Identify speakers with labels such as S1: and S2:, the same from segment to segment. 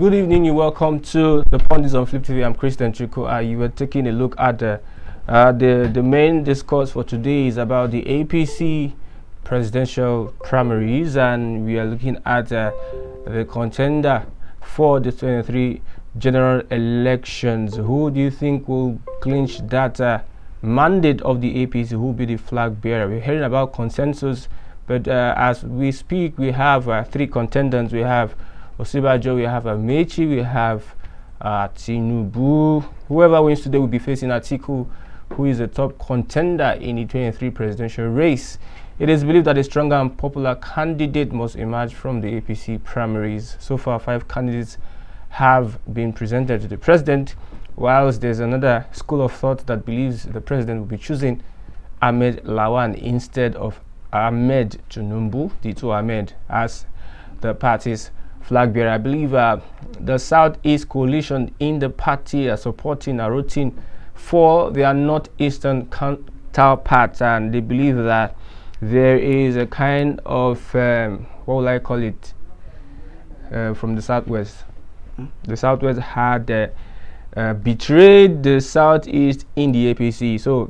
S1: Good evening. You're welcome to the Pundits on Flip TV. I'm Christian Chico. You were taking a look at the main discourse for today is about the APC presidential primaries, and we are looking at the contender for the 23 general elections. Who do you think will clinch that mandate of the APC? Who will be the flag bearer? We're hearing about consensus, but as we speak, we have three contenders. We have Osibajo, we have Amechi, we have Tinubu. Whoever wins today will be facing Atiku, who is the top contender in the 23 presidential race. It is believed that a stronger and popular candidate must emerge from the APC primaries. So far, 5 candidates have been presented to the president, whilst there's another school of thought that believes the president will be choosing Ahmed Lawan instead of Ahmed Tinubu, the two Ahmed, as the party's flag bearer. I believe the Southeast coalition in the party are supporting and rooting for their northeastern counterparts, and they believe that there is a kind of what will I call it from the southwest. The southwest had betrayed the southeast in the APC. So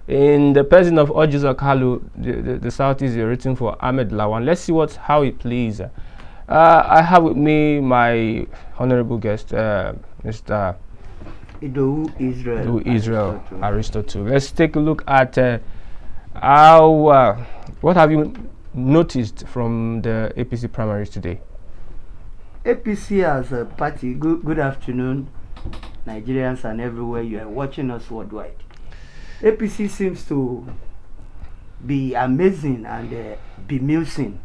S1: in the person of Ojuza Kalu, the southeast is written for Ahmed Lawan. Let's see how it plays. I have with me my honorable guest, Mr.
S2: Ido
S1: Israel Aristotle. Let's take a look at how what have you noticed from the APC primaries today?
S2: APC as a party, good afternoon, Nigerians and everywhere you are watching us worldwide. APC seems to be amazing and bemusing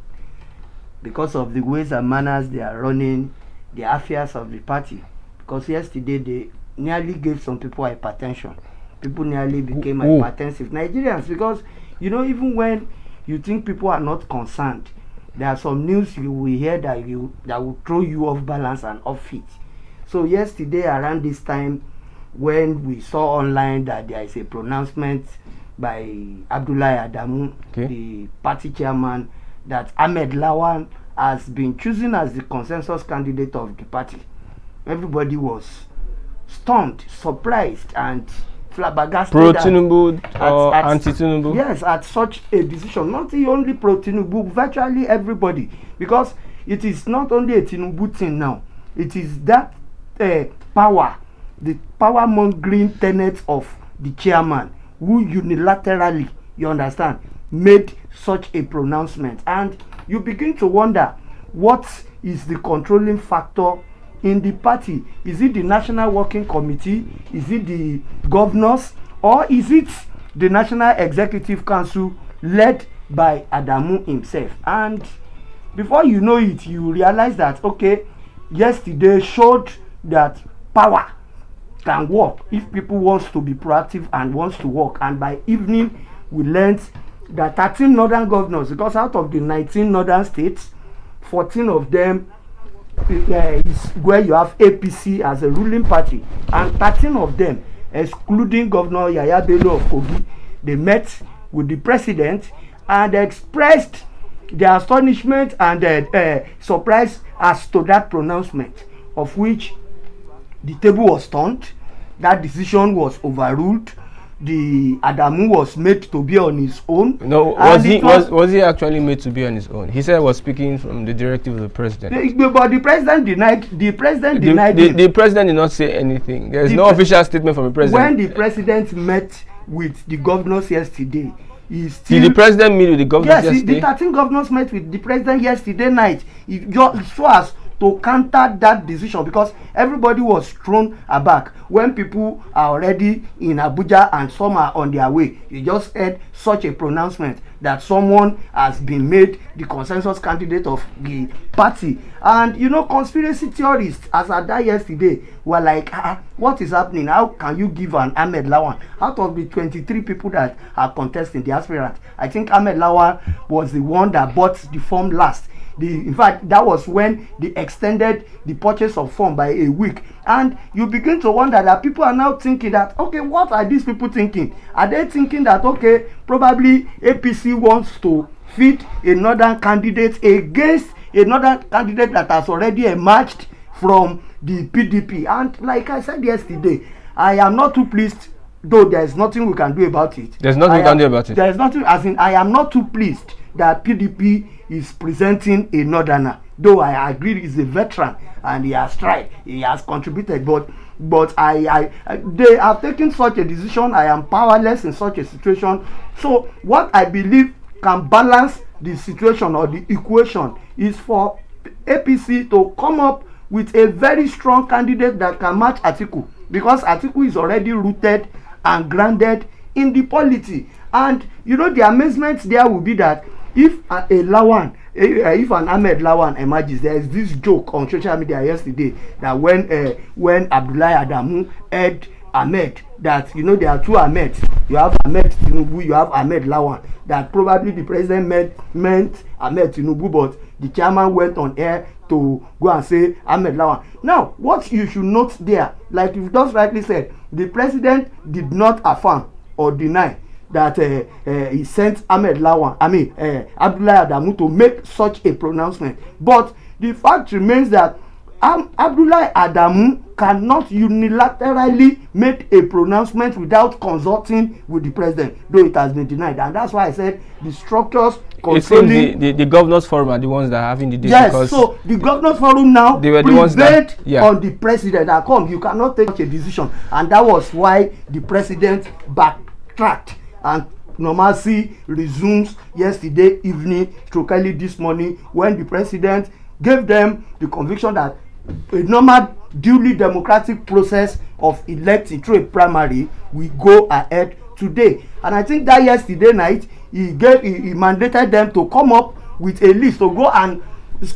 S2: because of the ways and manners they are running the affairs of the party. Because yesterday they nearly gave some people hypertension. People nearly became hypertensive. Nigerians, because you know, even when you think people are not concerned, there are some news you will hear that will throw you off balance and off feet. So yesterday around this time, when we saw online that there is a pronouncement by Abdullahi Adamu, the party chairman, that Ahmed Lawan has been chosen as the consensus candidate of the party, everybody was stunned, surprised, and flabbergasted.
S1: Pro-Tinubu or anti-Tinubu?
S2: Yes, at such a decision. Not only pro-Tinubu, virtually everybody. Because it is not only a Tinubu thing now. It is that power, the power-mongering tenet of the chairman, who unilaterally, you understand, made such a pronouncement. And you begin to wonder, what is the controlling factor in the party? Is it the National Working Committee? Is it the governors? Or is it the National Executive Council led by Adamu himself? And before you know it, you realize that, okay, yesterday showed that power can work if people wants to be proactive and wants to work. And by evening, we learned that 13 northern governors, because out of the 19 northern states, 14 of them is where you have APC as a ruling party, and 13 of them, excluding Governor Yaya Bello of Kogi, they met with the president and expressed their astonishment and surprise as to that pronouncement, of which the table was turned, that decision was overruled. The Adamu was made to be on his own.
S1: No, was he actually made to be on his own? He said he was speaking from the directive of the president.
S2: But the president denied. The president
S1: did not say anything. There is no official statement from the president.
S2: When the president met with the governors yesterday, did
S1: the president meet with the governors yesterday?
S2: Yes, the 13 governors met with the president yesterday night. It just so as to counter that decision, because everybody was thrown aback when people are already in Abuja and some are on their way. You just heard such a pronouncement that someone has been made the consensus candidate of the party. And you know, conspiracy theorists, as I died yesterday, were like, what is happening? How can you give an Ahmed Lawan out of the 23 people that are contesting the aspirant? I think Ahmed Lawan was the one that bought the form last. In fact, that was when they extended the purchase of form by a week. And you begin to wonder that people are now thinking that, okay, what are these people thinking? Are they thinking that, okay, probably APC wants to feed another candidate against another candidate that has already emerged from the PDP. And like I said yesterday, I am not too pleased, though there is nothing we can do about it.
S1: There's nothing we can do about it.
S2: There is nothing, as in, I am not too pleased that PDP is presenting a northerner. Though I agree he's a veteran and he has tried, he has contributed, but they have taken such a decision. I am powerless in such a situation. So what I believe can balance the situation or the equation is for APC to come up with a very strong candidate that can match Atiku, because Atiku is already rooted and grounded in the polity. And you know, the amazement there will be that if if an Ahmed Lawan emerges, there is this joke on social media yesterday that when Abdullahi Adamu heard Ahmed, that you know there are two Ahmeds. You have Ahmed Tinubu, you have Ahmed Lawan. That probably the president meant Ahmed Tinubu, but the chairman went on air to go and say Ahmed Lawan. Now, what you should note there, like you just rightly said, the president did not affirm or deny that he sent Ahmed Lawan, Abdullahi Adamu, to make such a pronouncement. But the fact remains that Abdullahi Adamu cannot unilaterally make a pronouncement without consulting with the president, though it has been denied. And that's why I said the structures controlling
S1: the governors forum are the ones that are having the debate.
S2: Yes, so the governors forum now
S1: they were the ones that,
S2: on the president that come, you cannot take such a decision. And that was why the president backtracked. And normalcy resumes yesterday evening, stroke early this morning, when the president gave them the conviction that a normal, duly democratic process of electing through a primary will go ahead today. And I think that yesterday night he mandated them to come up with a list, to go and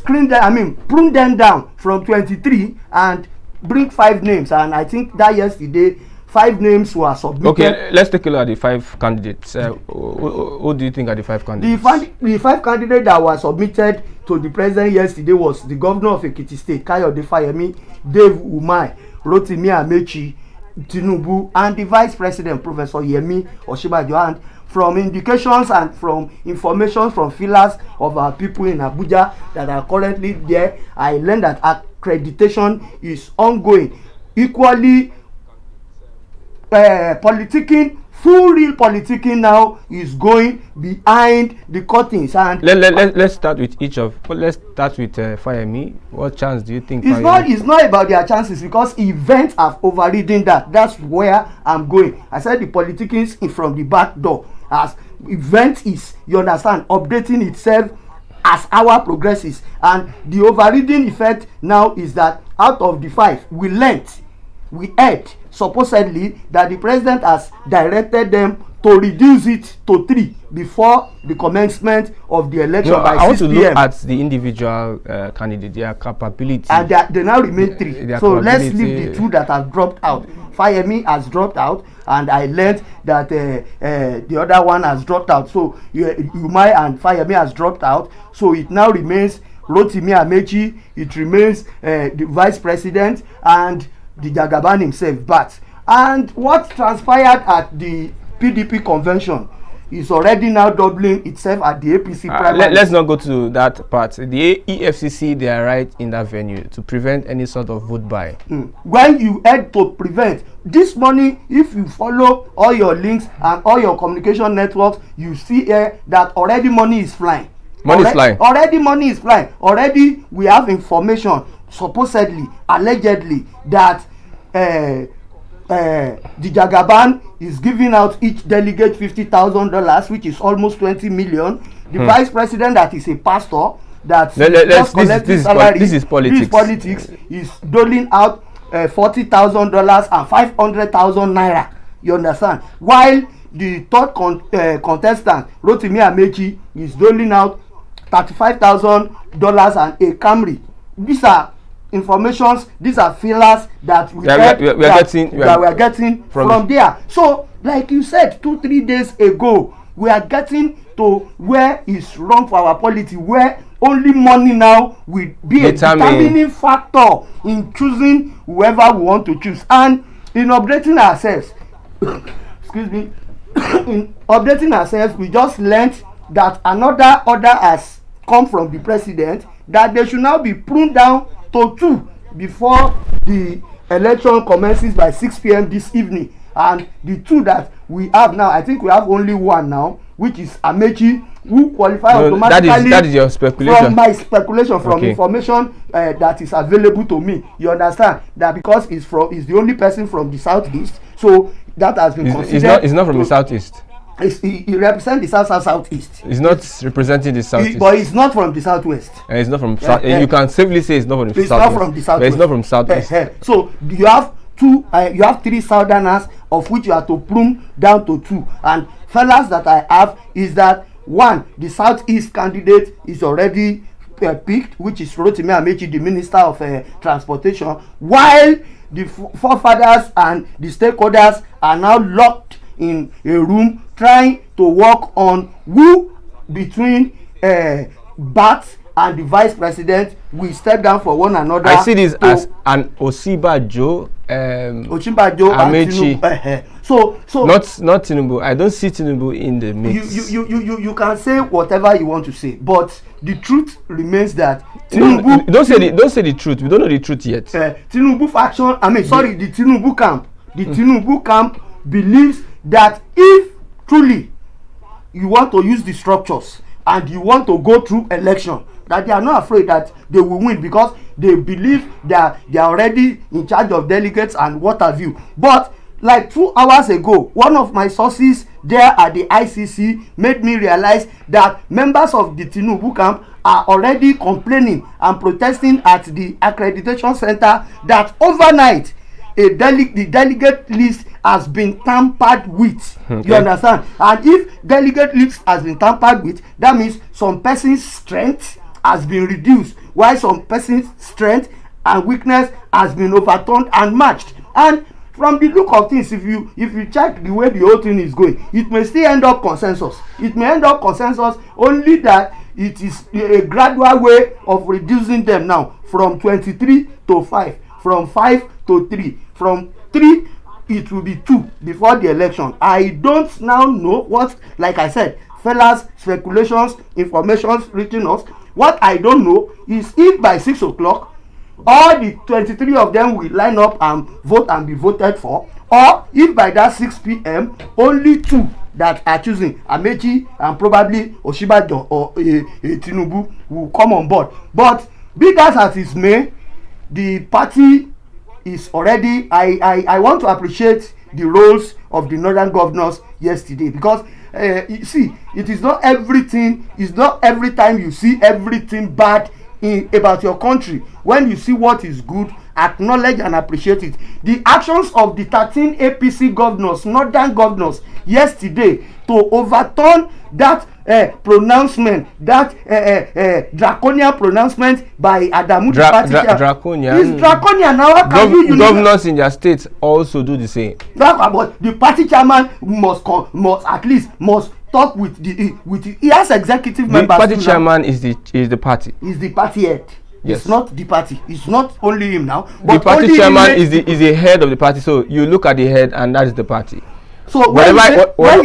S2: prune them down from 23 and bring 5 names. And I think that yesterday 5 names were submitted.
S1: Okay, let's take a look at the 5 candidates. Who do you think are the 5 candidates?
S2: The 5 candidates that were submitted to the president yesterday was the governor of Ekiti State, Kayode Fayemi, Dave Umai, Rotimi Amechi, Tinubu, and the vice president, Professor Yemi Osinbajo. And from indications and from information from feelers of our people in Abuja that are currently there, I learned that accreditation is ongoing. Equally, full real politicking now is going behind the curtains. And
S1: let's start with let's start with Fayemi. What chance do you think?
S2: It's not about their chances, because events have overridden that. That's where I'm going. I said the politicking is from the back door, as event is, you understand, updating itself as hour progresses. And the overriding effect now is that out of the 5 we heard supposedly that the president has directed them to reduce it to 3 before the commencement of the election by 6 p.m.
S1: I want to look at the individual candidate, their capability.
S2: And they now remain 3. So let's leave the 2 that have dropped out. Fayemi has dropped out, and I learned that the other one has dropped out. So Umai and Fayemi has dropped out. So it now remains Rotimi Amechi, it remains the vice president, and the Jagaban himself. But and what transpired at the PDP convention is already now doubling itself at the APC primary.
S1: Let's not go to that part. The EFCC, they are right in that venue to prevent any sort of vote buy.
S2: When you had to prevent this morning, if you follow all your links and all your communication networks, you see here that already money is flying. Already money is flying. Already we have information, supposedly, allegedly, that the Jagaban is giving out each delegate $50,000, which is almost 20 million. The vice president, that is a pastor, that
S1: this is politics,
S2: is doling out $40,000 and 500,000 naira. You understand? While the third contestant, Rotimi Amechi, is doling out $35,000 and a Camry. These are informations, these are feelers that we are getting from there. So, like you said 2-3 days ago, we are getting to where is wrong for our polity, where only money now will be a determining factor in choosing whoever we want to choose. And in updating ourselves, in updating ourselves, we just learned that another order has come from the president that they should now be pruned down to 2 before the election commences by 6 p.m. this evening. And the two that we have now, I think we have only one now, which is Amechi, who qualify automatically.
S1: That is your speculation.
S2: From my speculation, from
S1: okay.
S2: Information that is available to me. You understand that because he's the only person from the southeast, so that has been considered.
S1: It's not from the southeast.
S2: He represents the southeast.
S1: He's not representing the southeast.
S2: But he's not from the southwest.
S1: It's not from south. You can safely say it's not from the southeast.
S2: It's not from the southwest.
S1: But it's not from southeast.
S2: So you have you have 3 southerners, of which you have to prune down to 2. And fellas that I have is that one, the southeast candidate is already picked, which is Rotimi Amechi, the Minister of Transportation, while the forefathers and the stakeholders are now locked in a room trying to work on who between Bat and the vice president will step down for one another.
S1: I see this as an Osinbajo,
S2: Amechi. So
S1: not Tinubu. I don't see Tinubu in the mix.
S2: You can say whatever you want to say, but the truth remains that
S1: Tinubu. Don't say the truth. We don't know the truth yet.
S2: Tinubu faction. The Tinubu camp. The Tinubu camp believes that if truly you want to use the structures and you want to go through election, that they are not afraid that they will win, because they believe that they are already in charge of delegates and what have you. But like 2 hours ago, one of my sources there at the ICC made me realize that members of the Tinubu camp are already complaining and protesting at the accreditation center that overnight the delegate list has been tampered with. Okay. You understand? And if delegate list has been tampered with, that means some person's strength has been reduced, while some person's strength and weakness has been overturned and matched. And from the look of things, if you check the way the whole thing is going, it may still end up consensus. It may end up consensus, only that it is a gradual way of reducing them now from 23 to 5, from 5 to 3, from 3 it will be 2 before the election. I don't now know what, like I said, fellas, speculations, informations reaching us. What I don't know is if by 6 o'clock all the 23 of them will line up and vote and be voted for, or if by that 6 p.m. only 2 that are choosing, Amechi and probably Osinbajo or Tinubu, will come on board. But be that as it may, the party is already, I want to appreciate the roles of the northern governors yesterday, because you see, it is not everything, it's not every time you see everything bad about your country. When you see what is good, acknowledge and appreciate it. The actions of the 13 APC governors, northern governors, yesterday to overturn that pronouncement, that draconian pronouncement by Adamu
S1: draconian.
S2: It's draconian. Now how can you
S1: governors in their states also do the same?
S2: But the party chairman must at least talk with he has executive members.
S1: The party chairman is the party.
S2: Is the party head.
S1: Yes.
S2: It's not the party. It's not only him now. But
S1: the party chairman is the head of the party. So you look at the head, and that is the party.
S2: So when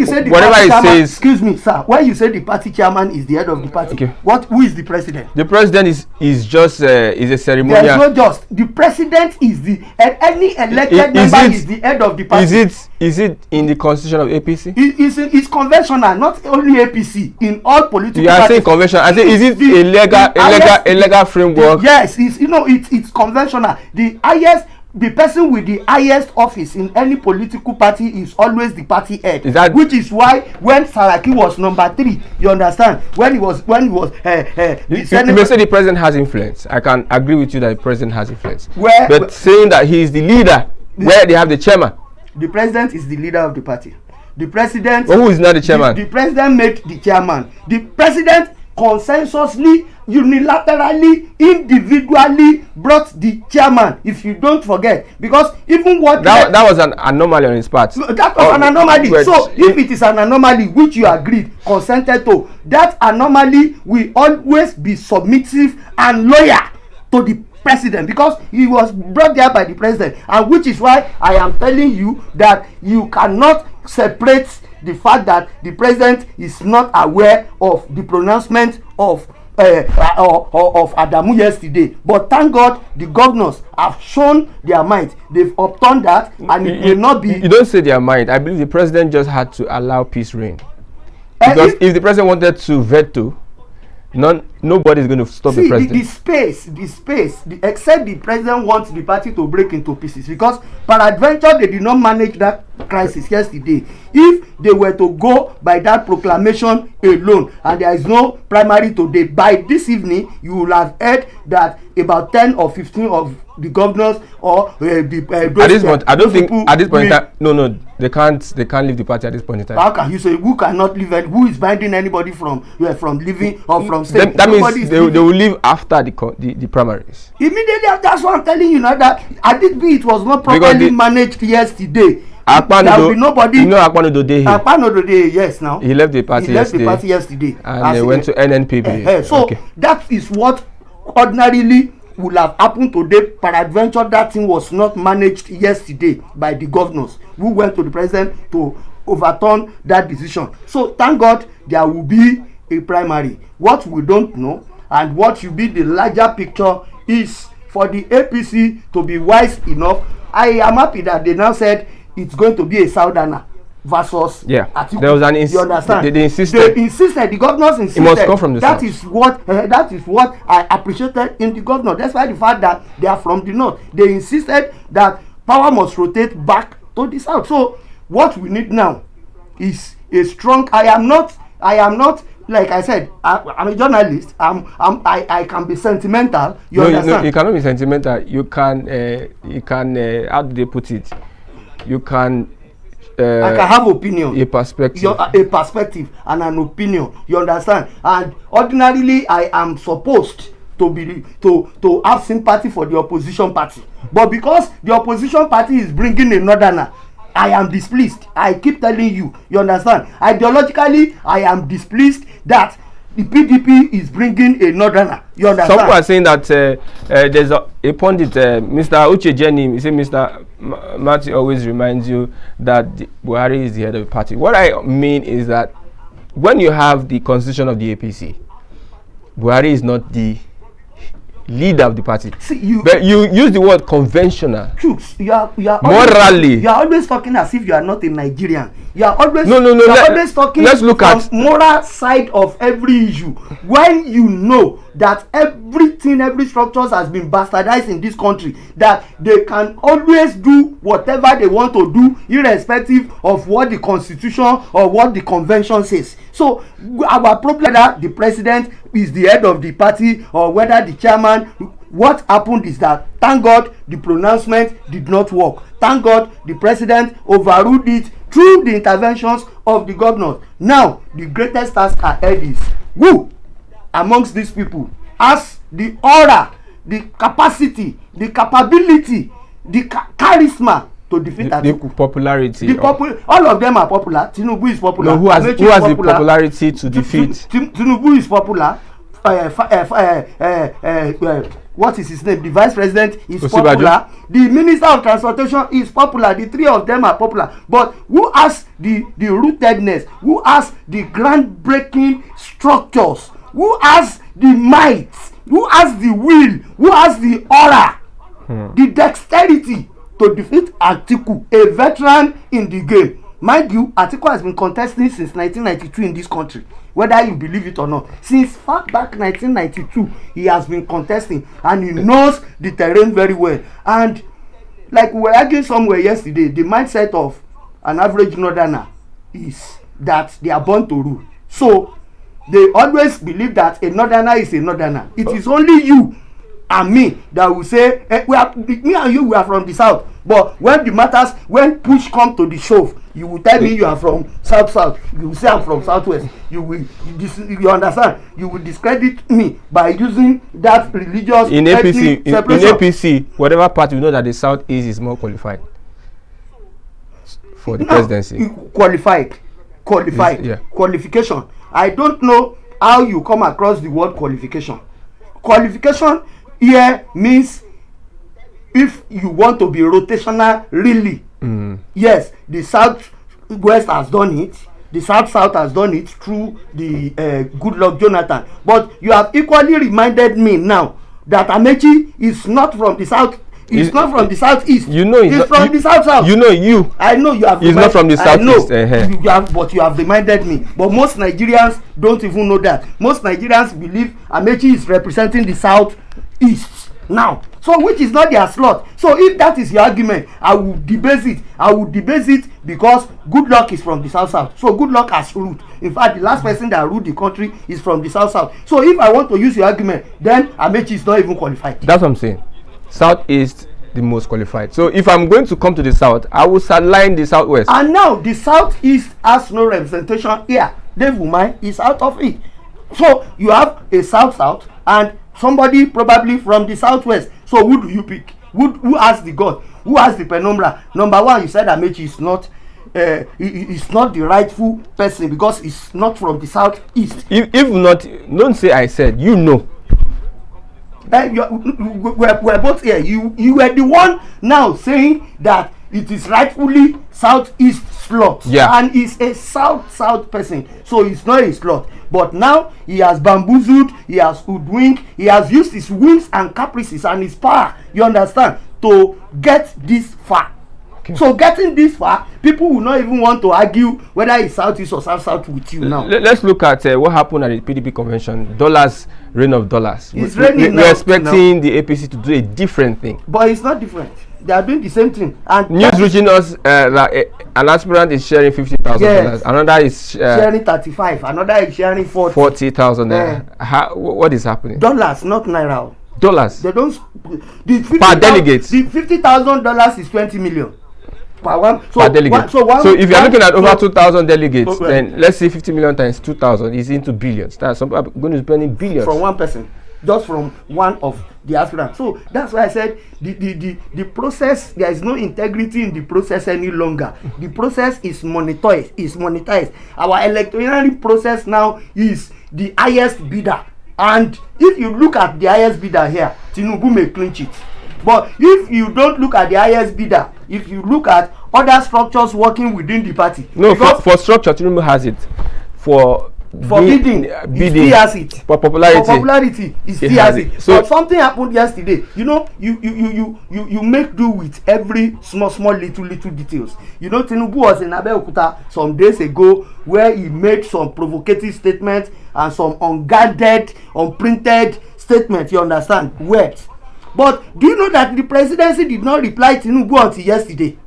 S2: you say the party chairman, excuse me, sir, when you say the party chairman is the head of the party, okay, who is the president?
S1: The president is just is a ceremonial.
S2: There is no just. The president is any elected member is the head of the party.
S1: Is it in the constitution of APC?
S2: It's conventional, not only APC, in all political parties.
S1: You are saying conventional. I say, is it a legal framework?
S2: Yes, it's conventional. The person with the highest office in any political party is always the party head. Which is why when Saraki was number 3, you understand, when he was
S1: you may say the president has influence. I can agree with you that the president has influence. But saying that he is the leader, where they have the chairman.
S2: The president is the leader of the party. The president.
S1: Who is not the chairman?
S2: The president made the chairman. The president consensually, unilaterally, individually brought the chairman, if you don't forget, because even what
S1: that was an anomaly on his part.
S2: That was an anomaly. So if it is an anomaly which you agreed, consented to, that anomaly will always be submissive and loyal to the president, because he was brought there by the president, and which is why I am telling you that you cannot separate the fact that the president is not aware of the pronouncement of of Adamu yesterday, but thank God the governors have shown their might. They've upturned that, and it will not be.
S1: You don't say their might. I believe the president just had to allow peace reign, because if the president wanted to veto, nobody is going to stop the president.
S2: The space, except the president wants the party to break into pieces, because peradventure they did not manage that crisis yesterday. If they were to go by that proclamation alone, and there is no primary today, by this evening you will have heard that about 10 or 15 of the governors or
S1: at this point, I don't think at this point in time, no, they can't leave the party at this point in time.
S2: How can you say who cannot leave it? Who is binding anybody from leaving or from staying?
S1: That means they will leave after the primaries.
S2: Immediately, that's what I'm telling you now, that it was not properly managed yesterday. There will be nobody.
S1: You know Akpanodo,
S2: yes, now.
S1: He left the party
S2: yesterday.
S1: And they went to NNPP.
S2: So that is what ordinarily would have happened today. Peradventure that thing was not managed yesterday by the governors who went to the president to overturn that decision. So thank God there will be a primary. What we don't know and what should be the larger picture is for the APC to be wise enough. I am happy that they now said it's going to be a Southerner versus
S1: Atiku. There was
S2: you understand?
S1: They insisted.
S2: The governors insisted.
S1: It must come from the
S2: south. That is what I appreciated in the governor. That's why the fact that they are from the north, they insisted that power must rotate back to the south. So what we need now is a strong. I am not like I said, I'm a journalist. I can be sentimental. You understand?
S1: No, you cannot be sentimental. You can how do they put it? You can
S2: I can have opinion,
S1: a perspective
S2: and an opinion. You understand? And ordinarily, I am supposed to have sympathy for the opposition party, but because the opposition party is bringing a northerner, I am displeased. I keep telling you. You understand? Ideologically, I am displeased that the PDP is bringing a northerner. You understand?
S1: Some people are saying that there's a pundit, Mr. Uche Jenny, he said Mr. Matthew always reminds you that Buhari is the head of the party. What I mean is that when you have the constitution of the APC, Buhari is not the leader of the party. See, but you use the word conventional.
S2: Chooks, you are
S1: morally.
S2: You are always talking as if you are not a Nigerian. You are always always talking.
S1: Let's look at
S2: moral side of every issue. When you know that every structure has been bastardized in this country, that they can always do whatever they want to do, irrespective of what the constitution or what the convention says. So our problem that the president is the head of the party or whether the chairman. What happened is that, thank God, the pronouncement did not work. Thank God, the president overruled it through the interventions of the governors. Now, the greatest task ahead is who amongst these people has the aura, the capacity, the capability, the charisma to defeat Atiku.
S1: The popularity.
S2: All of them are popular. Tinubu is popular.
S1: No, who has the popularity to defeat?
S2: Tinubu is popular. What is his name? The vice president is popular. The minister of transportation is popular. The three of them are popular. But who has the rootedness? Who has the groundbreaking structures? Who has the might? Who has the will? Who has the aura? The dexterity to defeat Atiku, a veteran in the game. Mind you, Atiku has been contesting since 1992 in this country. Whether you believe it or not, since far back 1992 he has been contesting and he knows the terrain very well. And like we were arguing somewhere yesterday, the mindset of an average northerner is that they are born to rule. So they always believe that a northerner is a northerner. It is only you and me that will say me and you, we are from the south. But when push come to the shove, you will tell me you are from south. You will say I'm from southwest. You understand? You will discredit me by using that religious
S1: in APC. In APC, whatever party, we know that the southeast is more qualified for the presidency.
S2: Qualified.
S1: Yeah.
S2: Qualification. I don't know how you come across the word qualification. Qualification here means if you want to be rotational, really. Yes, the southwest has done it. the South has done it through the Goodluck Jonathan. But you have equally reminded me now that Amechi is not from the South. He's not from the Southeast.
S1: You know,
S2: he's from the South.
S1: You know,
S2: I know you have.
S1: He's not from the Southeast.
S2: But you have reminded me. But most Nigerians don't even know that. Most Nigerians believe Amechi is representing the Southeast now. So which is not their slot. So if that is your argument, I will debase it. I will debase it because Goodluck is from the South. So Goodluck has ruled. In fact, the last person that ruled the country is from the South. So if I want to use your argument, then Amechi is not even qualified.
S1: That's what I'm saying. Southeast the most qualified. So if I'm going to come to the South, I will sideline the Southwest.
S2: And now the Southeast has no representation here. Dave Umai is out of it. So you have a South and somebody probably from the Southwest. So who do you pick? Who has the God? Who has the penumbra? Number one, you said Amechi is not is not the rightful person because he's not from the Southeast.
S1: If not, don't say I said. You know.
S2: We're both here. You were the one now saying that it is rightfully Southeast slot.
S1: Yeah.
S2: And he's a South person, so it's not a slot. But now he has bamboozled, he has hoodwinked, he has used his whims and caprices and his power, you understand, to get this far. Okay. So getting this far, people will not even want to argue whether it's Southeast or South with you now.
S1: Let's look at what happened at the PDP convention. Reign of dollars.
S2: We're
S1: expecting the APC to do a different thing.
S2: But it's not different. They are doing the same thing. And
S1: news reaching us that an aspirant is sharing $50,000. Yes. Another is
S2: sharing 35. Another is sharing
S1: 40,000. What is happening?
S2: Dollars, not naira.
S1: Dollars.
S2: They don't.
S1: Per delegate.
S2: The $50,000 is 20 million. Per one. So,
S1: per delegate. So if you are looking at over 2,000 delegates, then let's say 50 million times 2,000 is into billions. That's some people are going to be spending billions
S2: from one person, just from one of the aspirants. So that's why I said the process, there is no integrity in the process any longer. The process is monetized. Our electoral process now is the highest bidder. And if you look at the highest bidder here, Tinubu may clinch it. But if you don't look at the highest bidder, if you look at other structures working within the party,
S1: no, for structure, Tinubu has it. For
S2: bidding, he still has it.
S1: For popularity,
S2: he still has it. So but something happened yesterday. You know, you make do with every small little details. You know, Tinubu was in Abeokuta some days ago where he made some provocative statements and some unguarded, unprinted statements. You understand? Words. But do you know that the presidency did not reply to Tinubu until yesterday?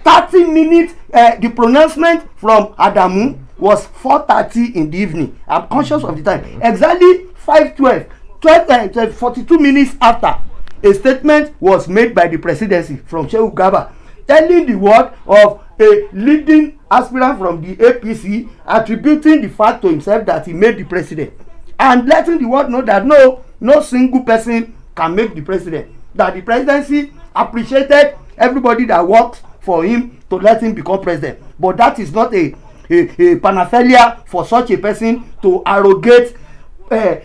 S2: 30 minutes, the pronouncement from Adamu was 4:30 in the evening. I'm conscious of the time. Exactly 5:12, 42 minutes after, a statement was made by the presidency from Shehu Gaba telling the word of a leading aspirant from the APC, attributing the fact to himself that he made the president and letting the world know that no single person can make the president, that the presidency appreciated everybody that worked for him to let him become president. But that is not a panacea for such a person to arrogate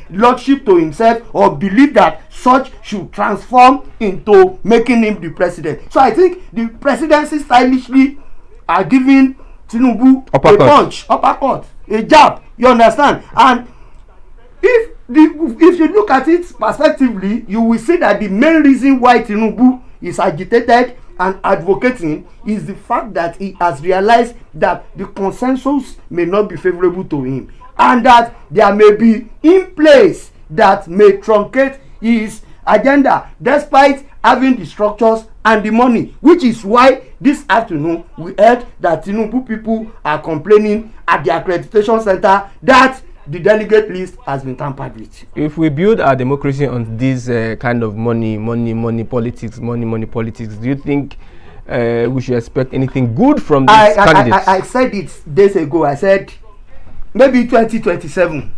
S2: lordship to himself or believe that such should transform into making him the president. So I think the presidency stylishly are giving Tinubu uppercut, a jab, you understand? And if you look at it perspectively, you will see that the main reason why Tinubu is agitated and advocating is the fact that he has realized that the consensus may not be favorable to him and that there may be in place that may truncate his agenda despite having the structures and the money, which is why this afternoon we heard that Tinubu people are complaining at the accreditation center that the delegate list has been tampered with.
S1: If we build our democracy on this kind of money politics, do you think we should expect anything good from these candidates?
S2: I said it days ago. I said maybe 2027.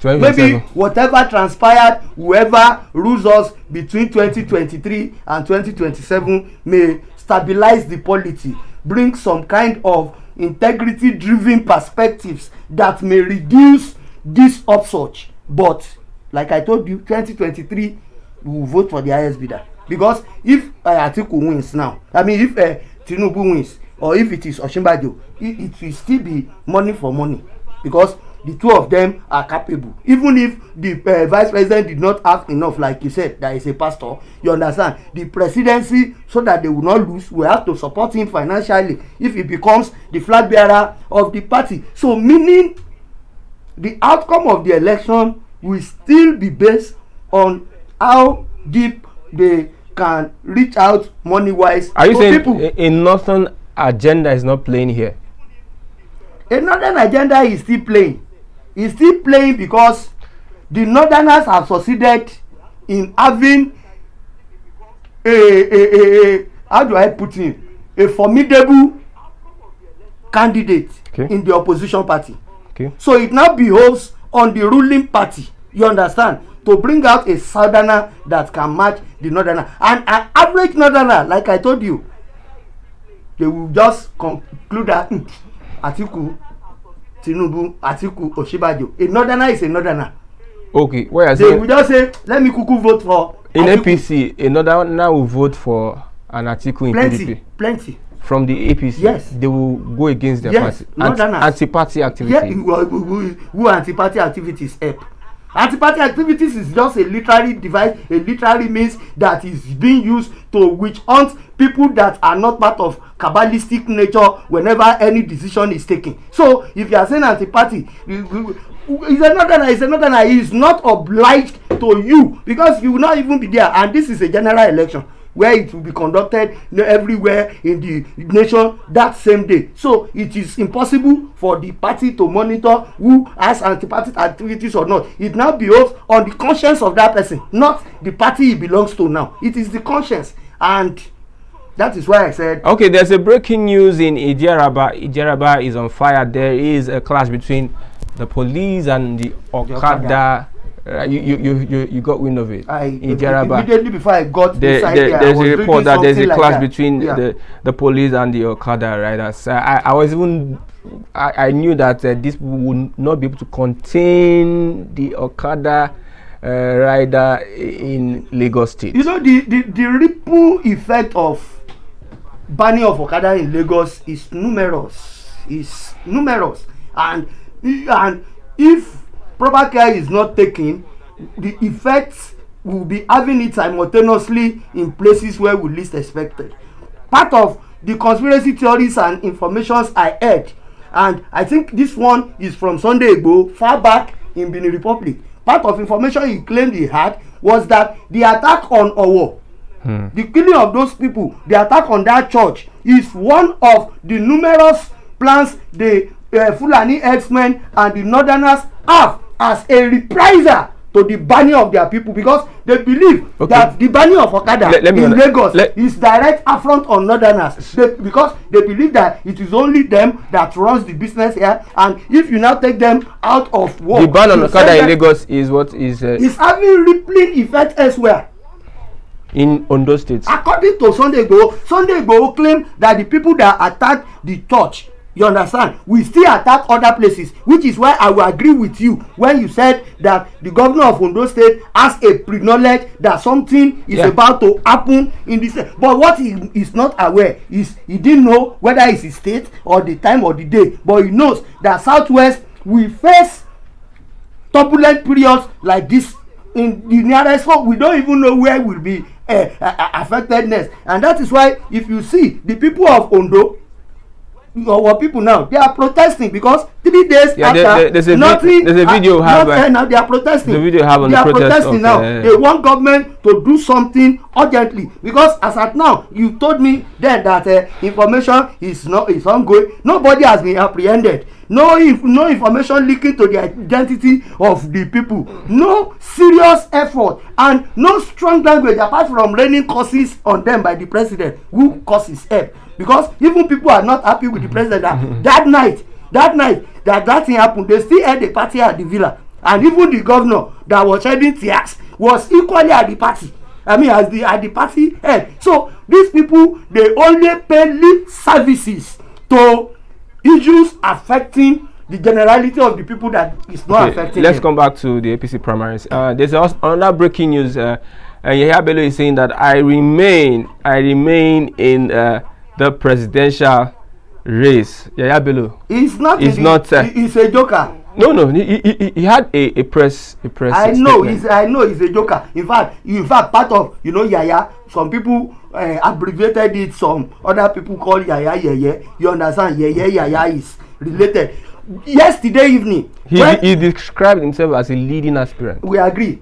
S2: Maybe whatever transpired, whoever rules us between 2023 and 2027 may stabilize the polity, bring some kind of integrity-driven perspectives that may reduce this upsurge. But like I told you, 2023 we will vote for the highest bidder, because if Atiku wins now, I mean if Tinubu wins, or if it is Osinbajo, it will still be money for money, because the two of them are capable. Even if the vice president did not have enough, like you said, that is a pastor, you understand, the presidency, so that they will not lose, will have to support him financially if he becomes the flag bearer of the party. So meaning the outcome of the election will still be based on how deep they can reach out money wise.
S1: Are you saying people, a northern agenda is not playing here?
S2: A northern agenda is still playing. It's still playing because the northerners have succeeded in having a how do I put it, a formidable candidate in the opposition party. So it now behoves on the ruling party, you understand, to bring out a southerner that can match the northerner. And an average northerner, like I told you, they will just conclude that Atiku, Tinubu, Atiku, Osinbajo. A northerner is a northerner.
S1: Okay, where
S2: they will just say, let me kuku vote for
S1: in Atiku. APC, a northerner will vote for an Atiku in PDP.
S2: Plenty.
S1: From the APC,
S2: yes,
S1: they will go against their party. Anti-party activities.
S2: Yeah, who anti-party activities help? Anti-party activities is just a literary device, a literary means that is being used to witch hunt people that are not part of Kabbalistic nature whenever any decision is taken. So if you are saying anti-party, is another, he is not obliged to you, because you will not even be there, and this is a general election where it will be conducted everywhere in the nation that same day. So it is impossible for the party to monitor who has anti-party activities or not. It now behoves on the conscience of that person, not the party he belongs to now. It is the conscience, and that is why I said. Okay,
S1: there's a breaking news in Ijeraba. Ijeraba is on fire. There is a clash between the police and the Okada. You got wind of it.
S2: Immediately before I got
S1: there's a report that there's a clash between the police and the Okada riders. I knew that these people would not be able to contain the Okada rider in Lagos State.
S2: You know, the ripple effect of banning of Okada in Lagos is numerous. And if proper care is not taken, the effects will be having it simultaneously in places where we least expected. Part of the conspiracy theories and informations I heard, and I think this one is from Sunday Igboho, far back in Benin Republic. Part of information he claimed he had was that the attack on Owo, the killing of those people, the attack on that church, is one of the numerous plans the Fulani herdsmen and the northerners have as a reprisal to the banning of their people, because they believe that the banning of Okada in Lagos is direct affront on northerners, because they believe that it is only them that runs the business here, and if you now take them out of work,
S1: the ban on Okada in Lagos is what is
S2: having rippling effect elsewhere
S1: in Ondo State.
S2: According to Sunday Igboho claimed that the people that attacked the church, you understand, we still attack other places, which is why I will agree with you when you said that the governor of Ondo State has a pre-knowledge that something is about to happen in this. But what he is not aware is he didn't know whether it's his state or the time or the day, but he knows that Southwest will face turbulent periods like this in the nearest home. We don't even know where will be affected next, and that is why if you see the people of Ondo, our people now, they are protesting because 3 days after
S1: there's a video
S2: now they are protesting.
S1: The video have on
S2: they
S1: the
S2: are protesting now.
S1: They
S2: want government to do something urgently, because as at now, you told me then that information is ongoing. Nobody has been apprehended. No information leaking to the identity of the people. No serious effort and no strong language apart from raining curses on them by the president, who causes help. Because even people are not happy with the president that night that thing happened, they still had the party at the villa, and even the governor that was shedding tears was equally at the party. I mean, at the party head. So these people, they only pay lip services to issues affecting the generality of the people that is not affecting.
S1: Let's come back to the APC primaries. There's also another breaking news. Yahya Bello is saying that I remain in the presidential race, Yaya Bello.
S2: He's not. He's a joker.
S1: No. He had a press.
S2: I know. He's a joker. In fact, part of Yaya. Some people abbreviated it. Some other people call Yaya. You understand? Yaya is related. Yesterday evening,
S1: he described himself as a leading aspirant.
S2: We agree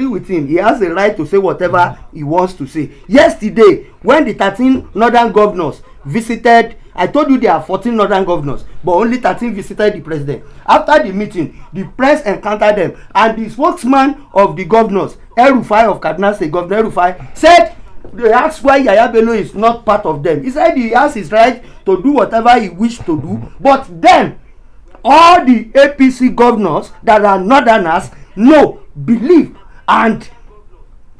S2: with him. He has the right to say whatever he wants to say. Yesterday, when the 13 northern governors visited, I told you there are 14 northern governors, but only 13 visited the president. After the meeting, the press encountered them, and the spokesman of the governors, El-Rufai of Kaduna State, Governor El-Rufai, said they asked why Yaya Bello is not part of them. He said he has his right to do whatever he wished to do, but then all the APC governors that are northerners know, believe, and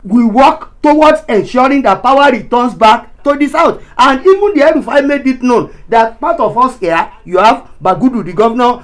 S2: will work towards ensuring that power returns back to the south. And even the El-Rufai made it known that part of us here, you have Bagudu, the governor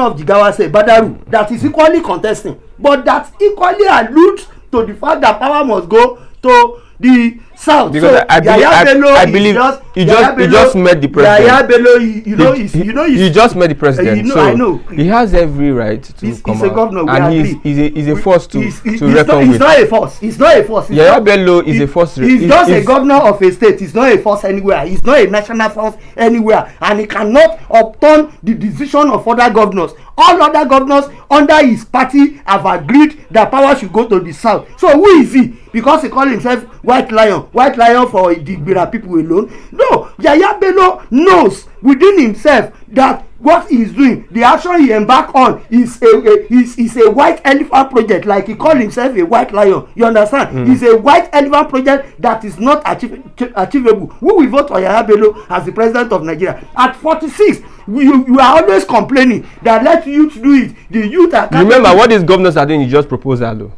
S2: of Jigawa State, Badaru, that is equally contesting, but that equally alludes to the fact that power must go to the south.
S1: Because so I believe he just met the president.
S2: Yaya Bello,
S1: he just met the president. So
S2: I know
S1: he has every right to come
S2: out. A governor,
S1: and he's a force to reckon with.
S2: He's not a force. He's not a force.
S1: Yaya Bello is a force.
S2: He's just a governor of a state. He's not a force anywhere. He's not a national force anywhere, and he cannot upturn the decision of other governors. All other governors under his party have agreed that power should go to the south. So who is he? Because he called himself White Lion for the Igbira people alone. No, Yaya Bello knows within himself that what he is doing, the action he embarked on is a white elephant project, like he called himself a white lion. You understand? It's a white elephant project that is not achievable. Who will vote for Yaya Bello as the president of Nigeria? At 46, you are always complaining that let youth do it. The youth are.
S1: Remember what these governors are doing is just proposal, though.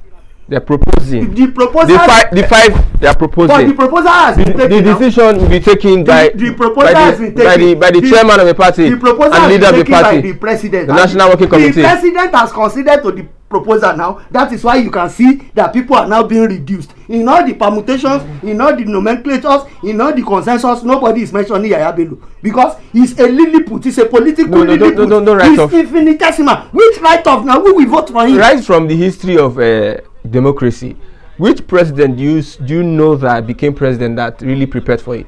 S1: They're proposing.
S2: The
S1: five they are proposing.
S2: But the proposal has been taken.
S1: The decision will be taken by the chairman of the party
S2: and leader of the party, by the president,
S1: the National Working Committee.
S2: The president has considered to the proposal now. That is why you can see that people are now being reduced in all the permutations, in all the nomenclatures, in all the consensus. Nobody is mentioning Yaya Bello because he's a Lilliput. He's a political Lilliput.
S1: No, right
S2: he's infinitesimal. Which right of now? Who will vote for him?
S1: Right from the history of democracy, which president do you know that became president that really prepared for it?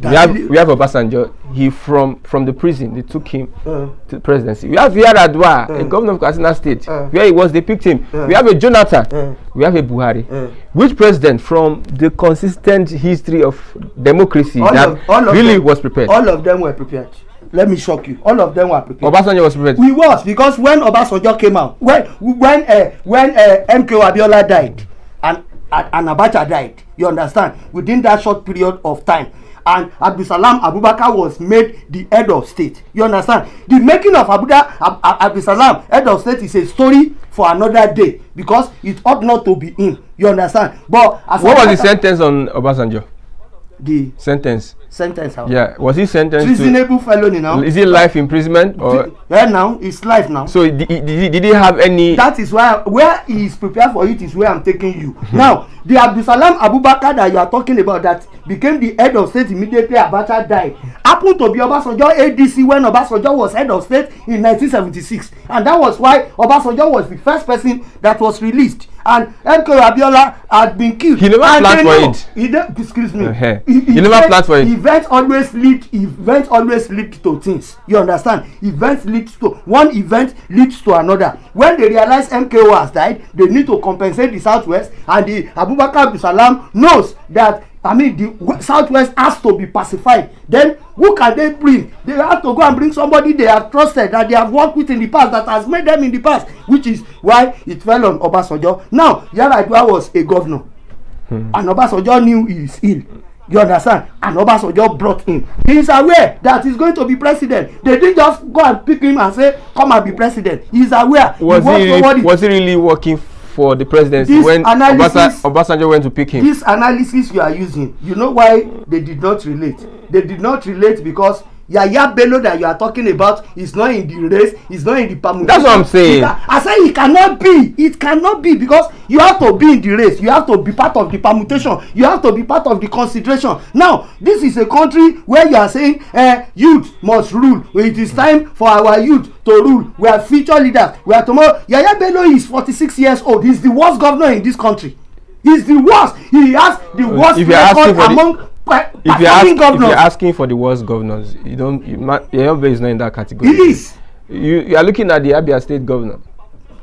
S1: We have Obasanjo. He from the prison they took him to the presidency. We have Yaradua, a governor of Katsina State, where he was they picked him. We have a Jonathan. We have a Buhari. Which president from the consistent history of democracy was prepared?
S2: All of them were prepared. Let me shock you. All of them were prepared.
S1: Obasanjo was prepared.
S2: We was, because when Obasanjo came out, when MK Abiola died and Abacha died, you understand, within that short period of time, and Abdulsalam Abubakar was made the head of state. You understand? The making of Abdulsalam head of state is a story for another day because it ought not to be in. You understand? But
S1: what was the sentence on Obasanjo?
S2: The
S1: sentence.
S2: How?
S1: Yeah, was he sentenced
S2: treasonable felony now?
S1: Is it life imprisonment or?
S2: Yeah, now it's life now.
S1: So did he have any?
S2: That is why where he is prepared for it is where I'm taking you. Now the Abdulsalam Abubakar that you are talking about that became the head of state immediately Abacha died happened to be Obasanjo ADC when Obasanjo was head of state in 1976, and that was why Obasanjo was the first person that was released. And MK Abiola had been killed.
S1: He never planned for it.
S2: Excuse me.
S1: He never planned for it.
S2: Events always lead to things. You understand? One event leads to another. When they realize MKO has died, they need to compensate the Southwest, and the Abubakar Abdulsalam knows that the Southwest has to be pacified. Then who can they bring? They have to go and bring somebody they have trusted, that they have worked with in the past, that has made them in the past, which is why it fell on Obasanjo. Now Yaradua was a governor, and Obasanjo knew he is ill. You understand? And Obasanjo brought him. He is aware that he's going to be president. They didn't just go and pick him and say, come and be president. He is aware.
S1: Was he really working for the presidency when Obasanjo went to pick him?
S2: This analysis you are using, you know why they did not relate? They did not relate because Yaya Bello that you are talking about is not in the race, is not in the permutation.
S1: That's what I'm saying.
S2: I say it cannot be. It cannot be because you have to be in the race. You have to be part of the permutation. You have to be part of the consideration. Now, this is a country where you are saying youth must rule. It is time for our youth to rule. We are future leaders. We are tomorrow. Yaya Bello is 46 years old. He's the worst governor in this country. He's the worst. He has the worst record among
S1: if you're asking for the worst governors, Yaya Bello is not in that category.
S2: He is.
S1: You are looking at the Abia State governor.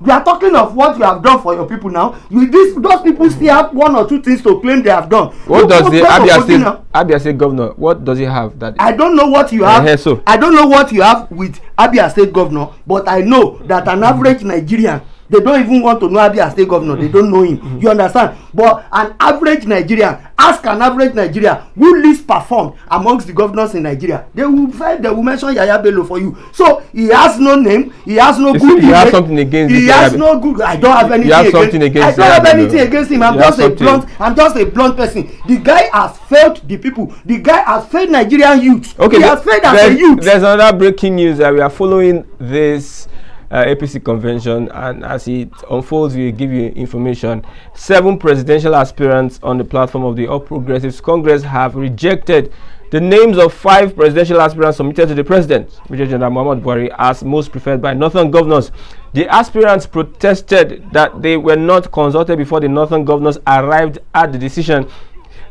S2: We are talking of what you have done for your people now. Those people still have one or two things to claim they have done.
S1: What does the Abia State governor, what does he have? That
S2: I don't know what you have. I don't know what you have with Abia State governor, but I know that an average Nigerian, they don't even want to know Abia State governor. They don't know him. You understand? But an average Nigerian, ask an average Nigerian who least performed amongst the governors in Nigeria. They will mention Yaya Bello for you. So he has no name. He has no good.
S1: He has something against him.
S2: He has no good. I don't have anything against him. I don't have anything against him. I'm just a blunt person. The guy has failed the people. The guy has failed Nigerian youth.
S1: Okay,
S2: he has failed as a youth.
S1: There's another breaking news that we are following this APC convention, and as it unfolds we will give you information. 7 presidential aspirants on the platform of the All Progressives Congress have rejected the names of 5 presidential aspirants submitted to the president, Major General Muhammad Buhari, as most preferred by northern governors. The aspirants protested that they were not consulted before the northern governors arrived at the decision.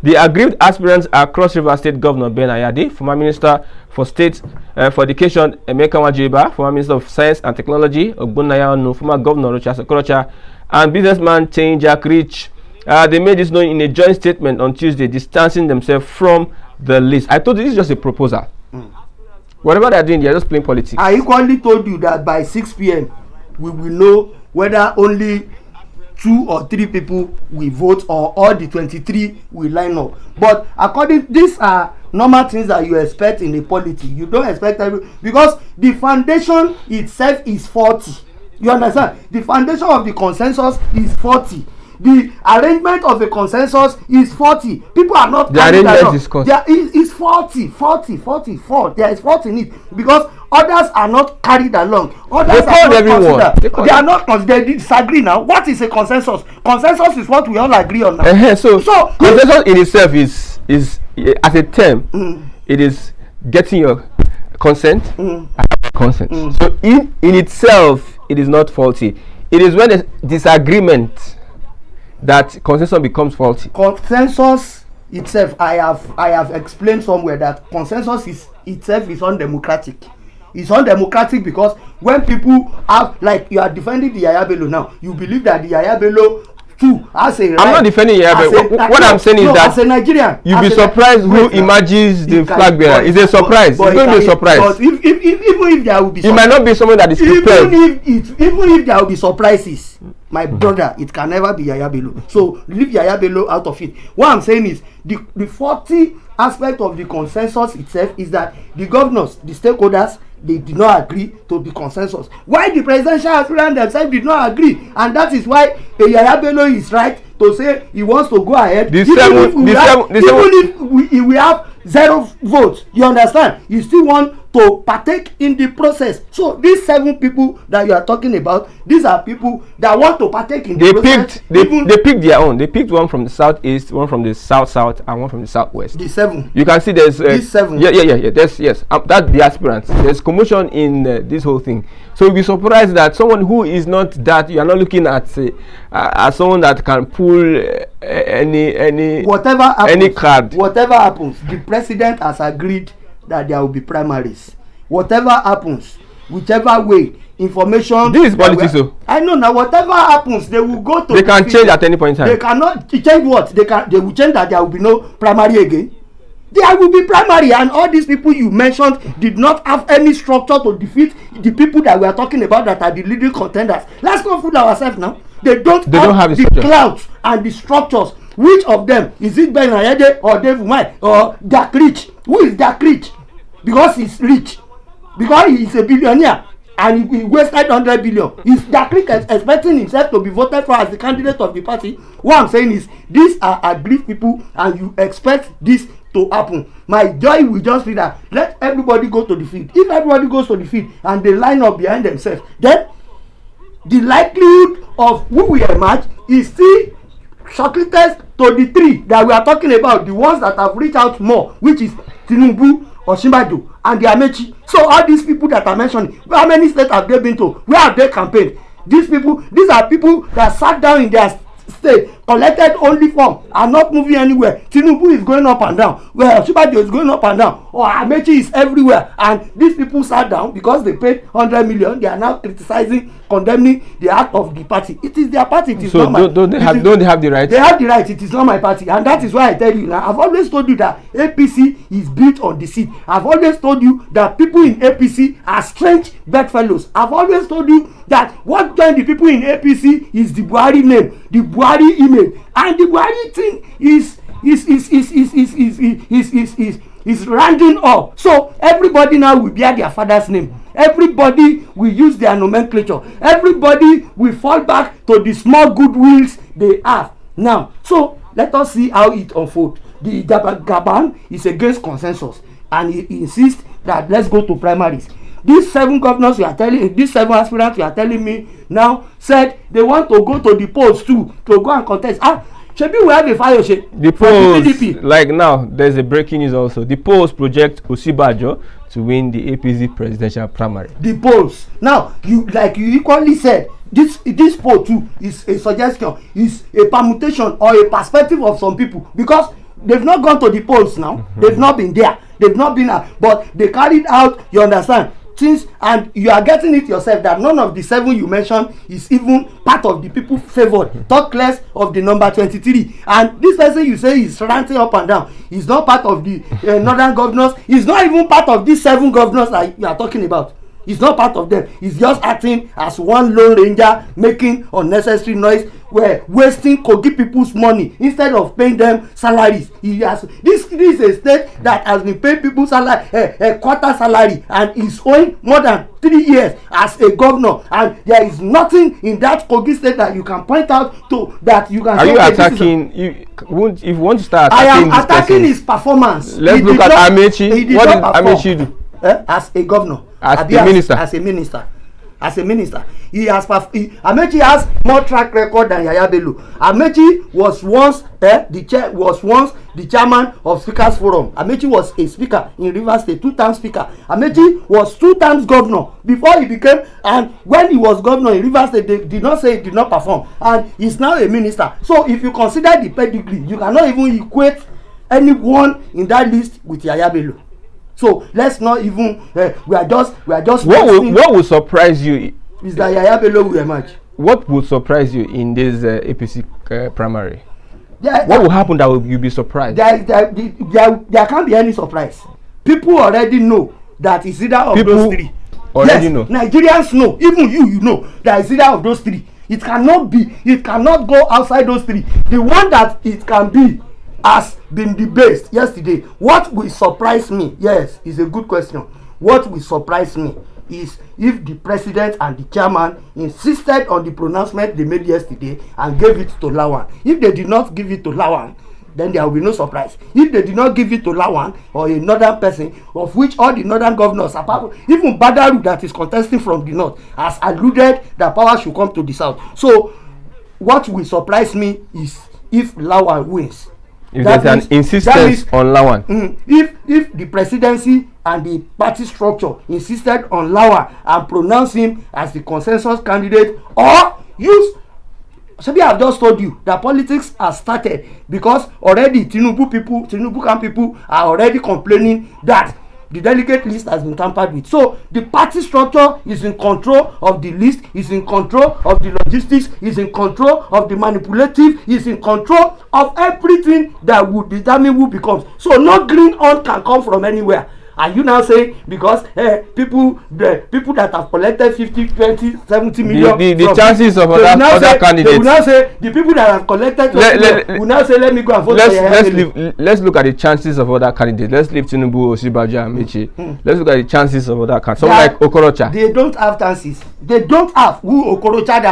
S1: The aggrieved aspirants are Cross River State Governor Ben Ayade, former Minister for State for Education Emeka Nwajeba, former Minister of Science and Technology Ogbonnaya Onu, former Governor Rochas Okorocha, and businessman Chain Jack Rich. They made this known in a joint statement on Tuesday, distancing themselves from the list. I told you this is just a proposal. Whatever they're doing, they're just playing politics.
S2: I equally told you that by 6 p.m. we will know whether only 2 or 3 people will vote or all the 23 will line up. But these are normal things that you expect in a polity. You don't expect because the foundation itself is 40. You understand? The foundation of the consensus is 40. The arrangement of the consensus is 40. People are not.
S1: The arrangement
S2: is 40. There is 40 in it because others are not carried along. Others are not considered. They are not. They disagree now. What is a consensus? Consensus is what we all agree on now.
S1: So consensus in itself is as a term. It is getting your consent. Consent. So in itself, it is not faulty. It is when the disagreement that consensus becomes faulty.
S2: Consensus itself, I have explained somewhere that consensus itself is undemocratic. It's undemocratic because when people have, like you are defending the Yaya Bello now, you believe that the Yaya Bello too has a right.
S1: I'm not defending Yaya Bello. What I'm saying is that
S2: as a Nigerian,
S1: you'll be surprised who imagines the flag bearer. It's a surprise. It's going to be a surprise.
S2: But even if there will be,
S1: it might not be someone that is prepared.
S2: Even if there will be surprises, my brother, it can never be Yaya Bello. So leave Yaya Bello out of it. What I'm saying is the 40 aspect of the consensus itself is that the governors, the stakeholders, they did not agree to the consensus. Why the presidential aspirants themselves did not agree, and that is why Yaya Bello is right to say he wants to go ahead. Even if we have 0 votes, you understand? You still want to partake in the process. So these 7 people that you are talking about, these are people that want to partake in the process.
S1: They picked their own. They picked one from the southeast, one from the south, and one from the southwest.
S2: The 7.
S1: You can see there's
S2: these 7.
S1: Yeah. That's that's the aspirants. There's commotion in this whole thing. So you'll be surprised that someone who is not that, you are not looking at as someone that can pull any card.
S2: Whatever happens, the president has agreed that there will be primaries. Whatever happens, whichever way, information.
S1: This is politics, so
S2: I know now. Whatever happens, they will go to.
S1: They can change at any point in time.
S2: They cannot change what? They will change that there will be no primary again. There will be primary, and all these people you mentioned did not have any structure to defeat the people that we are talking about that are the leading contenders. Let's not fool ourselves now. They don't have the clouds and the structures. Which of them is it? Ben Ayede or Dave Umai or Jack Rich? Who is Jack Rich? Because he's rich, because he is a billionaire and he wasted 100 billion. Is Jack Rich expecting himself to be voted for as the candidate of the party? What I'm saying is these are aggrieved people, and you expect this to happen. My joy will just be that let everybody go to the field. If everybody goes to the field and they line up behind themselves, then the likelihood of who will emerge is still shortlisted to the three that we are talking about, the ones that have reached out more, which is Tinubu, Osinbajo, and the Amechi. So all these people that are mentioning, how many states have they been to? Where have they campaigned? These are people that sat down in their state, collected only form, are not moving anywhere. Tinubu is going up and down, well, Osinbajo is going up and down, or Amechi is everywhere, and these people sat down because they paid 100 million. They are now criticizing, condemning the act of the party. It is their party. It is
S1: so
S2: not my.
S1: Don't they have the right?
S2: They have the right. It is not my party, and that is why I tell you now. I've always told you that APC is built on deceit. I've always told you that people in APC are strange bedfellows. I've always told you that what joined the people in APC is the Buhari name, the Buhari image, and the Buhari thing is rounding up. So everybody now will bear their father's name. Everybody will use their nomenclature. Everybody will fall back to the small goodwills they have now. So let us see how it unfolds. The Gaban is against consensus, and he insists that let's go to primaries. These 7 governors you are telling, these 7 aspirants you are telling me now said they want to go to the polls too, to go and contest. Shebi we have a fire
S1: the polls, like now there's a breaking news also. The polls project Osinbajo to win the APC presidential primary. The
S2: polls now, you equally said, this poll too is a suggestion, is a permutation or a perspective of some people, because they've not gone to the polls now. They've not been there, they've not been but they carried out, you understand, things, and you are getting it yourself that none of the 7 you mentioned is even part of the people favored. Talk less of the number 23, and this person you say is ranting up and down is not part of the northern governors. He's not even part of these 7 governors that you are talking about. He's not part of them. He's just acting as one lone ranger, making unnecessary noise, wasting Kogi people's money instead of paying them salaries. This is a state that has been paying people salary, a quarter salary, and is owing more than 3 years as a governor, and there is nothing in that Kogi state that you can point out to that you can.
S1: Are you attacking? If you want to start attacking,
S2: I am attacking his performance.
S1: Let's look at Amechi. What did Amechi do?
S2: As a governor,
S1: as a minister,
S2: Amechi has more track record than Yaya Bello. Amechi was once the chairman of Speakers Forum. Amechi was a speaker in Rivers State, 2-time speaker. Amechi was 2 times governor before he became, and when he was governor in Rivers State, they did not say he did not perform, and he's now a minister. So if you consider the pedigree, you cannot even equate anyone in that list with Yaya Bello. So let's not even we are just
S1: what will surprise you
S2: is that Yaya Bello will emerge.
S1: What would surprise you in this APC primary? What will happen that you'll be surprised?
S2: There can't be any surprise. People already know that it's either of those 3.
S1: Already know.
S2: Nigerians know, even you know that it's either of those 3. It cannot go outside those 3. The one that it can be has been debated yesterday. What will surprise me, yes, is a good question. What will surprise me is if the president and the chairman insisted on the pronouncement they made yesterday and gave it to Lawan. If they did not give it to Lawan, then there will be no surprise. If they did not give it to Lawan or a northern person, of which all the northern governors, apart, even Badaru that is contesting from the north, has alluded that power should come to the south. So what will surprise me is if Lawan wins.
S1: If there's an insistence on Lawan.
S2: If the presidency and the party structure insisted on Lawan and pronounced him as the consensus candidate, or use, Sebi, I've just told you that politics has started because already Tinubu camp people are already complaining that the delegate list has been tampered with. So the party structure is in control of the list, is in control of the logistics, is in control of the manipulative, is in control of everything that would determine who becomes. So no green on can come from anywhere. And you now say because people that have collected 50, 20, 70 million,
S1: the chances of other candidates.
S2: They will now say the people that have collected 20 million will now say let me go and vote.
S1: Let's look at the chances of other candidates. Let's leave Tinubu, Osinbajo, and Amechi. Let's look at the chances of other candidates. Someone like Okorocha.
S2: They don't have chances. They don't have who Okorocha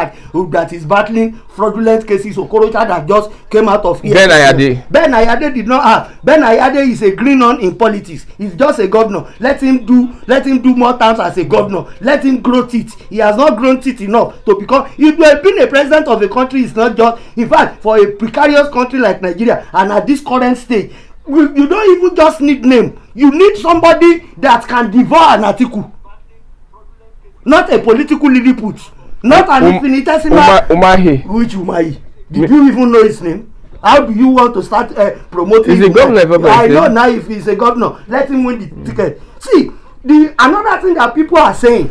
S2: that is battling fraudulent cases. Okorocha that just came out of here.
S1: Ben Ayade.
S2: Ben Ayade did not have. Ben Ayade is a greenhorn in politics. He's just a governor. Let him do more times as a governor. Let him grow teeth. He has not grown teeth enough to become. If you have been a president of a country, it's not just. In fact, for a precarious country like Nigeria, and at this current stage, you don't even just need name. You need somebody that can devour an article. Not a political Lilliput, not an infinitesimal.
S1: Umahi.
S2: Which Umahi? Did you even know his name? How do you want to start promoting?
S1: He's a governor.
S2: I know now if he's a governor, let him win the ticket. See, another thing that people are saying,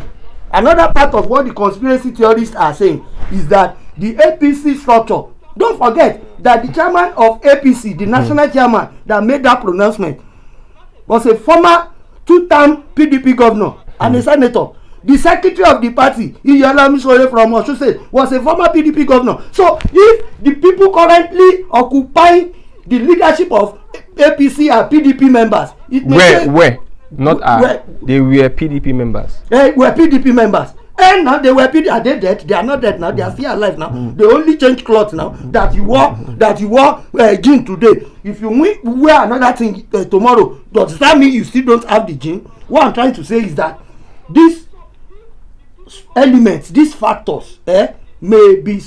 S2: another part of what the conspiracy theorists are saying is that the APC structure. Don't forget that the chairman of APC, the national chairman that made that pronouncement, was a former two-term PDP governor and a senator. The secretary of the party, Iyola Misore from Osun State, was a former PDP governor. So if the people currently occupying the leadership of APC are PDP members, it may
S1: they were PDP members.
S2: They were PDP members. And now they were PDP. Are they dead? They are not dead now. They are still alive now. They only change clothes now. That you wore jean today. If you wear another thing tomorrow, does that mean you still don't have the jean? What I'm trying to say is that these elements, these factors, may be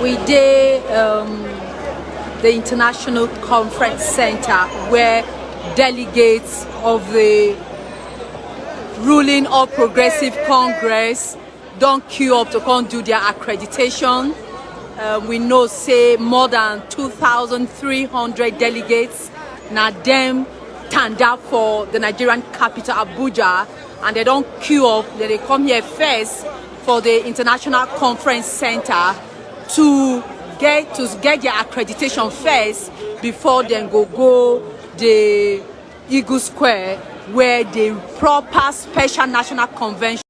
S3: we did the International Conference Center where delegates of the ruling All Progressive Congress don't queue up to come do their accreditation we know say more than 2,300 delegates now them turned up for the Nigerian capital Abuja, and they don't queue up. They come here first for the International Conference Center to get their accreditation first before then go the Eagle Square, where the proper special national convention.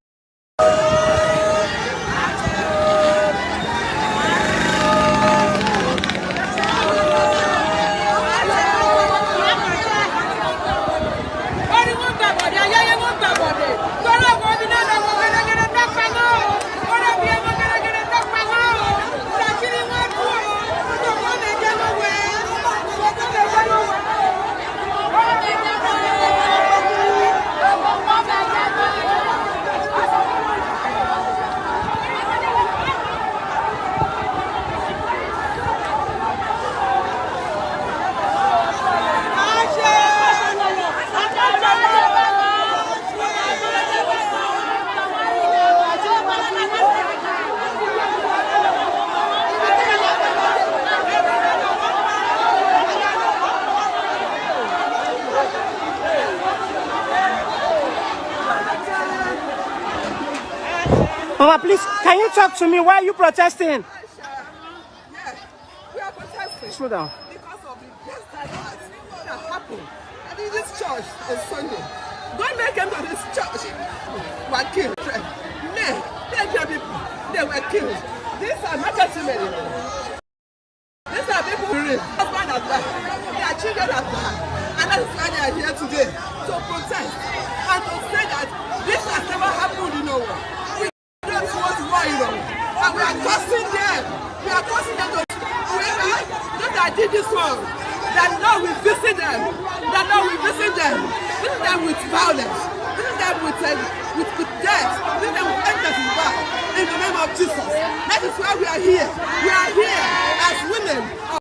S4: Mama, please, can you talk to me? Why are you protesting?
S5: Yes, we are protesting.
S4: Slow down.
S5: Because of the yesterday that happened. And in this church on Sunday, when came to this church, were killed. Men, people, they were killed. These are not testimony. These are people who live. Husband has died. Their children have died. And that is why they are here today to protest and to say that this has never happened in our world. And we are cursing them. We are cursing them to whoever that did this one. That Lord will visit them. That Lord will visit them. Visit them with violence. Visit them with death. Visit them with endless in the name of Jesus. That is why we are here. We are here as women of